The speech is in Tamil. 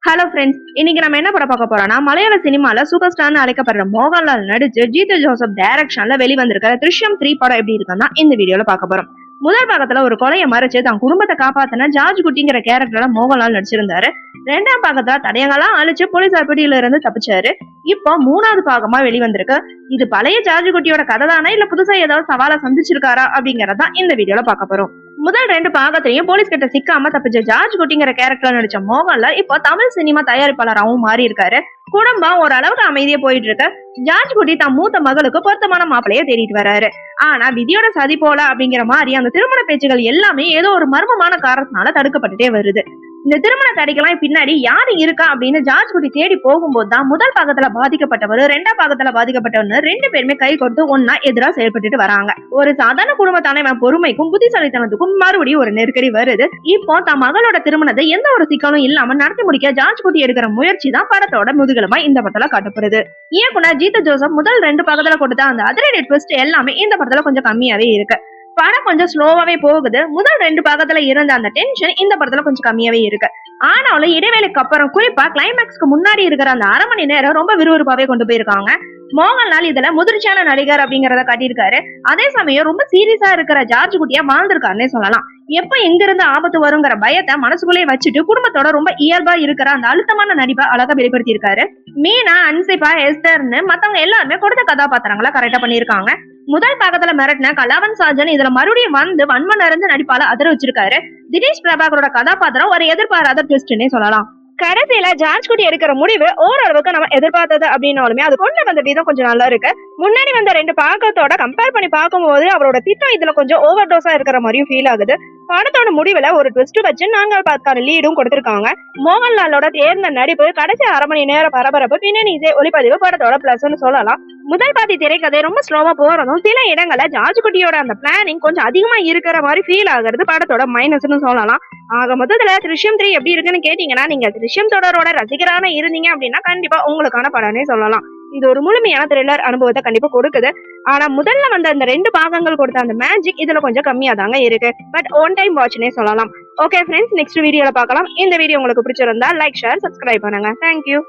ஹலோ ஃப்ரெண்ட்ஸ், இன்னைக்கு நம்ம என்ன படம் பார்க்க போறோம்னா மலையாள சினிமால சூப்பர் ஸ்டார்னு அழைக்கப்படுற மோகன்லால் நடிச்சு ஜீத்து ஜோசப் டைரக்ஷன்ல வெளிவந்திருக்கிற திருஷ்யம் 3 படம் எப்படி இருக்குன்னா இந்த வீடியோல பார்க்க போறோம். முதல் பாகத்துல ஒரு கொலையை மறைச்சு தன் குடும்பத்தை காப்பாத்தின ஜார்ஜ் குட்டிங்கிற கேரக்டர்ல மோகன்லால் நடிச்சிருந்தாரு. ரெண்டாம் பாகத்துல தடயங்கள்லாம் அழிச்சு போலீஸ் பிடியில இருந்து தப்பிச்சாரு. இப்போ மூணாவது பாகமா வெளிவந்திருக்கு. இது பழைய ஜார்ஜ் குட்டியோட கதை தானே இல்ல புதுசா ஏதாவது சவாலை சந்திச்சிருக்காரா அப்படிங்கறதான் இந்த வீடியோல பார்க்க போறோம். முதல் ரெண்டு பாகத்திலையும் போலீஸ் கிட்ட சிக்காம தப்பிச்ச ஜார்ஜ் குட்டிங்கிற கேரக்டர் நடிச்ச மோகன்லால் இப்போ தமிழ் சினிமா தயாரிப்பாளராகவும் மாறி இருக்காரு. குடும்பம் ஓரளவுக்கு அமைதியா போயிட்டு இருக்கு. ஜார்ஜ் குட்டி தன் மூத்த மகளுக்கு பொருத்தமான மாப்பிளைய தேடிட்டு வராரு. ஆனா விதியோட சதி போல அப்படிங்கிற மாதிரி அந்த திருமண பேச்சுகள் எல்லாமே ஏதோ ஒரு மர்மமான காரணத்தினால தடுக்கப்பட்டுட்டே வருது. இந்த திருமண தடைக்கெல்லாம் பின்னாடி யாரு இருக்கா அப்படின்னு ஜார்ஜ் குட்டி தேடி போகும்போது தான் முதல் பாகத்துல பாதிக்கப்பட்டவர், ரெண்டாம் பாகத்துல பாதிக்கப்பட்டவர்னு ரெண்டு பேருமே கை கொடுத்து ஒன்னா எதிரா செயல்பட்டு வராங்க. ஒரு சாதாரண குடும்பத்தான பொறுமைக்கும் புத்திசாலித்தனத்துக்கும் மறுபடியும் ஒரு நெருக்கடி வருது. இப்போ தன் மகளோட திருமணத்தை எந்த ஒரு சிக்கலும் இல்லாம நடத்தி முடிக்க ஜார்ஜ் குட்டி எடுக்கிற முயற்சி தான் படத்தோட முதுகலமா இந்த படத்துல காட்டப்படுது. இயக்குனர் ஜீத்து ஜோசப் முதல் ரெண்டு பாகத்துல கொடுத்த அந்த அதிரடி ட்விஸ்ட் எல்லாமே இந்த படத்துல கொஞ்சம் கம்மியாவே இருக்கு. படம் கொஞ்சம் ஸ்லோவாவே போகுது. முதல் ரெண்டு பாகத்துல இருந்த அந்த டென்ஷன் இந்த படத்துல கொஞ்சம் கம்மியாவே இருக்கு. ஆனாலும் இடைவேளைக்கு அப்புறம் குறிப்பா கிளைமேக்ஸ்க்கு முன்னாடி இருக்கிற அந்த அரை மணி நேரம் ரொம்ப விறுவிறுப்பாவே கொண்டு போயிருக்காங்க. மோகன்லால் இதுல முதிர்ச்சியான நடிகர் அப்படிங்கறத காட்டியிருக்காரு. அதே சமயம் ரொம்ப சீரியஸா இருக்கிற ஜார்ஜ் குட்டியா வாழ்ந்திருக்காருன்னே சொல்லலாம். எப்ப எங்க இருந்து ஆபத்து வருங்கிற பயத்தை மனசுக்குள்ளே வச்சுட்டு குடும்பத்தோட ரொம்ப இயல்பா இருக்கிற அந்த அழுத்தமான நடிப்பை அழகா வெளிப்படுத்தி இருக்காரு. மீனா, அன்சிபா, எஸ்தர்னு மத்தவங்க எல்லாருமே கொடுத்த கதாபாத்திரங்களை கரெக்டா பண்ணிருக்காங்க. முதல் பாகத்துல மிரட்டின கலாவன் சாஜன் இதுல மறுபடியும் வந்து வன்ம நிறைஞ்ச நடிப்பால அதிர வச்சிருக்காரு. தினேஷ் பிரபாகரோட கதாபாத்திரம் ஒரு எதிர்பாராத ட்விஸ்ட்னே சொல்லலாம். கடைசியில ஜார்ஜ் குட்டி எடுக்கிற முடிவு ஓரளவுக்கு நம்ம எதிர்பார்த்தது அப்படின்னாலுமே அது கொண்டு வந்த விதம் கொஞ்சம் நல்லா இருக்கு. முன்னாடி வந்த ரெண்டு பாகத்தோட கம்பேர் பண்ணி பார்க்கும்போது அவரோட திட்டம் இதுல கொஞ்சம் ஓவர் டோஸா இருக்கிற மாதிரியும் ஃபீல் ஆகுது. படத்தோட முடிவுல ஒரு ட்விஸ்ட் வச்சு நாங்கள் பார்க்கான லீடும் கொடுத்திருக்காங்க. மோகன்லாலோட தேர்ந்த நடிப்பு, கடைசி அரை மணி நேர பரபரப்பு, பின்னணி இசை, ஒளிப்பதிவு படத்தோட பிளஸ்ன்னு சொல்லலாம். முதல் பாதி திரைக்கதை ரொம்ப ஸ்லோவா போறதும் சில இடங்கள்ல ஜார்ஜ் குட்டியோட அந்த பிளானிங் கொஞ்சம் அதிகமா இருக்கிற மாதிரி ஃபீல் ஆகுறது படத்தோட மைனஸ்னு சொல்லலாம். ஆக மொத்தத்துல திருஷ்யம் 3 எப்படி இருக்குன்னு கேட்டீங்கன்னா, நீங்க திருஷ்யம் தொடரோட ரசிகரான இருந்தீங்க அப்படின்னா கண்டிப்பா உங்களுக்கான படம்னே சொல்லலாம். இது ஒரு முழுமையான த்ரில்லர் அனுபவத்தை கண்டிப்பா கொடுக்குது. ஆனா முதல்ல வந்த அந்த ரெண்டு பாகங்கள் கொடுத்த அந்த மேஜிக் இதுல கொஞ்சம் கம்மியா தாங்க இருக்கு. பட் ஒன் டைம் வாட்ச்னே சொல்லலாம். ஓகே ஃப்ரெண்ட்ஸ், நெக்ஸ்ட் வீடியோல பார்க்கலாம். இந்த வீடியோ உங்களுக்கு பிடிச்சிருந்தா லைக், ஷேர், சப்ஸ்கிரைப் பண்ணுங்க. தேங்க்யூ.